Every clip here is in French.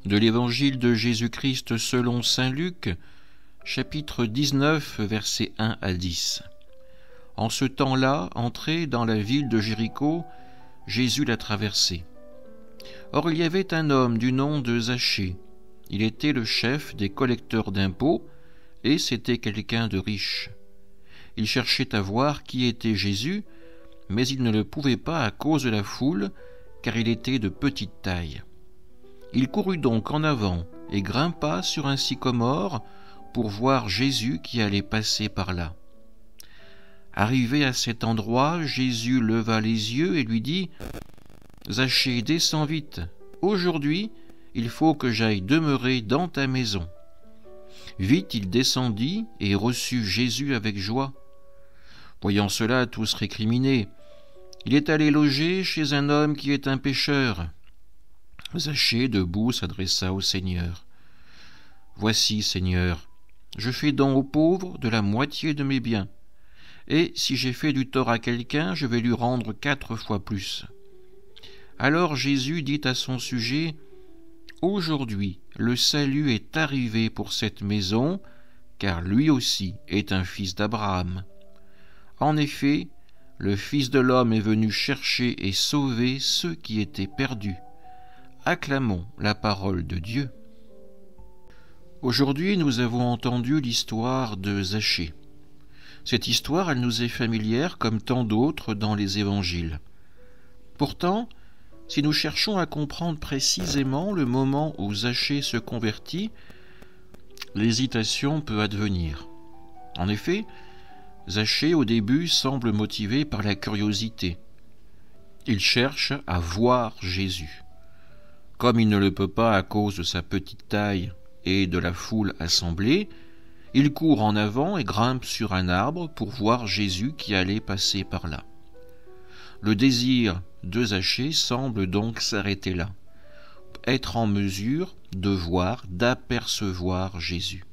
De l'Évangile de Jésus-Christ selon saint Luc, chapitre 19, versets 1 à 10. En ce temps-là, entré dans la ville de Jéricho, Jésus la traversait. Or il y avait un homme du nom de Zachée. Il était le chef des collecteurs d'impôts, et c'était quelqu'un de riche. Il cherchait à voir qui était Jésus, mais il ne le pouvait pas à cause de la foule, car il était de petite taille. Il courut donc en avant et grimpa sur un sycomore pour voir Jésus qui allait passer par là. Arrivé à cet endroit, Jésus leva les yeux et lui dit « Zachée, descends vite. Aujourd'hui, il faut que j'aille demeurer dans ta maison. » Vite il descendit et reçut Jésus avec joie. Voyant cela, tous récriminaient. Il est allé loger chez un homme qui est un pécheur. Zachée, debout, s'adressa au Seigneur. « Voici, Seigneur, je fais don aux pauvres de la moitié de mes biens, et si j'ai fait du tort à quelqu'un, je vais lui rendre 4 fois plus. » Alors Jésus dit à son sujet, « Aujourd'hui, le salut est arrivé pour cette maison, car lui aussi est un fils d'Abraham. En effet, le Fils de l'homme est venu chercher et sauver ceux qui étaient perdus. Acclamons la parole de Dieu. » Aujourd'hui, nous avons entendu l'histoire de Zachée. Cette histoire, elle nous est familière comme tant d'autres dans les évangiles. Pourtant, si nous cherchons à comprendre précisément le moment où Zachée se convertit, l'hésitation peut advenir. En effet, Zachée au début semble motivé par la curiosité. Il cherche à voir Jésus. Comme il ne le peut pas à cause de sa petite taille et de la foule assemblée, il court en avant et grimpe sur un arbre pour voir Jésus qui allait passer par là. Le désir de Zachée semble donc s'arrêter là, être en mesure de voir, d'apercevoir Jésus.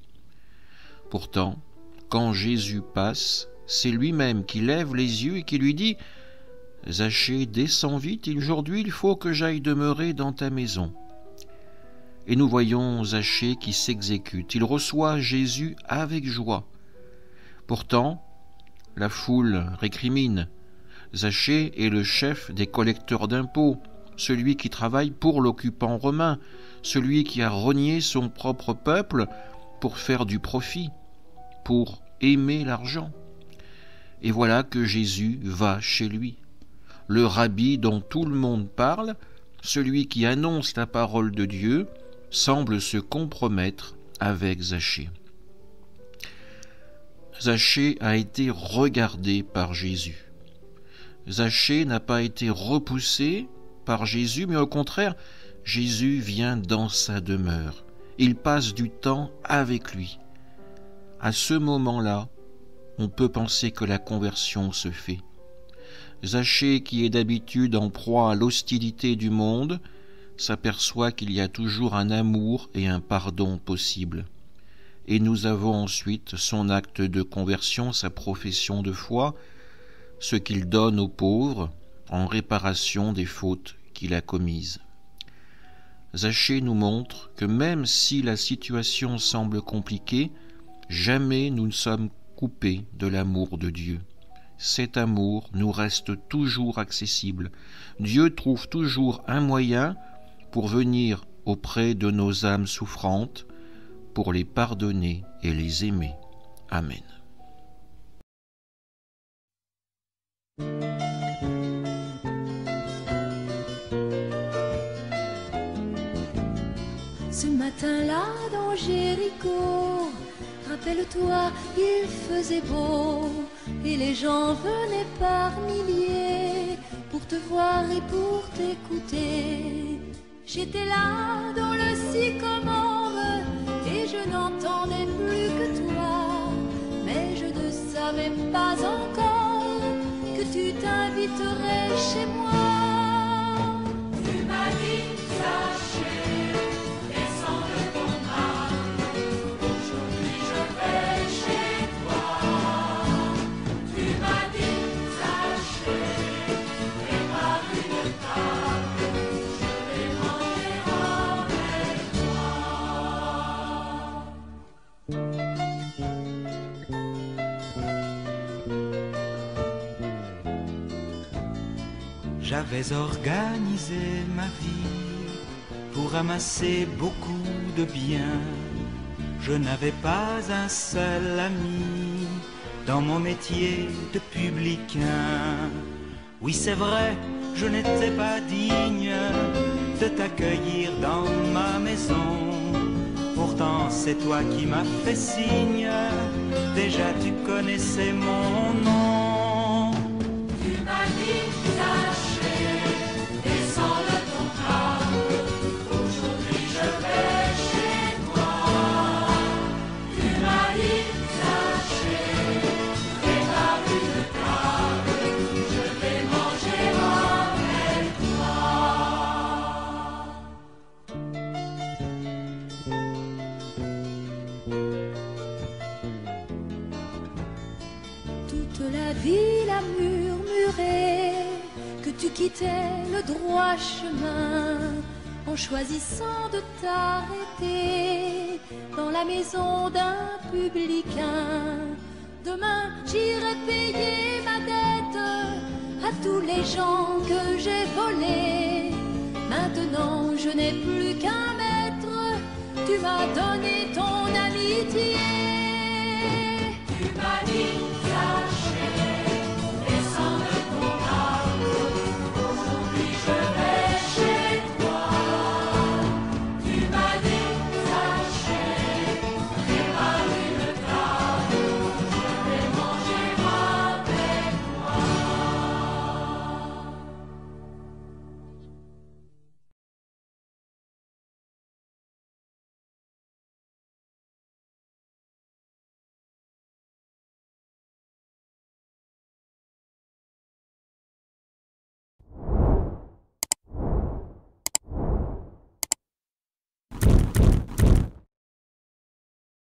Pourtant, quand Jésus passe, c'est lui-même qui lève les yeux et qui lui dit « Zachée, descends vite, aujourd'hui il faut que j'aille demeurer dans ta maison. » Et nous voyons Zachée qui s'exécute. Il reçoit Jésus avec joie. Pourtant, la foule récrimine. Zachée est le chef des collecteurs d'impôts, celui qui travaille pour l'occupant romain, celui qui a renié son propre peuple pour faire du profit, pour aimer l'argent. Et voilà que Jésus va chez lui. Le rabbi dont tout le monde parle, celui qui annonce la parole de Dieu, semble se compromettre avec Zachée. Zachée a été regardé par Jésus. Zachée n'a pas été repoussé par Jésus, mais au contraire, Jésus vient dans sa demeure. Il passe du temps avec lui. À ce moment-là, on peut penser que la conversion se fait. Zachée, qui est d'habitude en proie à l'hostilité du monde, s'aperçoit qu'il y a toujours un amour et un pardon possible. Et nous avons ensuite son acte de conversion, sa profession de foi, ce qu'il donne aux pauvres en réparation des fautes qu'il a commises. Zachée nous montre que même si la situation semble compliquée, jamais nous ne sommes coupés de l'amour de Dieu. Cet amour nous reste toujours accessible. Dieu trouve toujours un moyen pour venir auprès de nos âmes souffrantes, pour les pardonner et les aimer. Amen. Ce matin-là dans Jéricho, rappelle-toi, il faisait beau, et les gens venaient par milliers pour te voir et pour t'écouter. J'étais là dans le sycomore et je n'entendais plus que toi, mais je ne savais pas encore que tu t'inviterais chez moi. Tu m'as dit, Zachée, descends de ton âne, aujourd'hui je vais chez toi. Tu m'as dit, Zachée, prépare une table, je vais manger avec toi. J'avais organisé ma vie pour amasser beaucoup de biens. Je n'avais pas un seul ami dans mon métier de publicain. Oui, c'est vrai, je n'étais pas digne de t'accueillir dans ma maison. Pourtant, c'est toi qui m'as fait signe, déjà tu connaissais mon nom. Tu m'as dit Zachée, descends de ton train, aujourd'hui je vais chez toi. Tu m'as dit Zachée, prépare une table, je vais manger avec toi. Toute la ville a murmuré que tu quittais le droit chemin en choisissant de t'arrêter dans la maison d'un publicain. Demain j'irai payer ma dette à tous les gens que j'ai volés. Maintenant je n'ai plus qu'un maître, tu m'as donné ton amitié. Tu m'as dit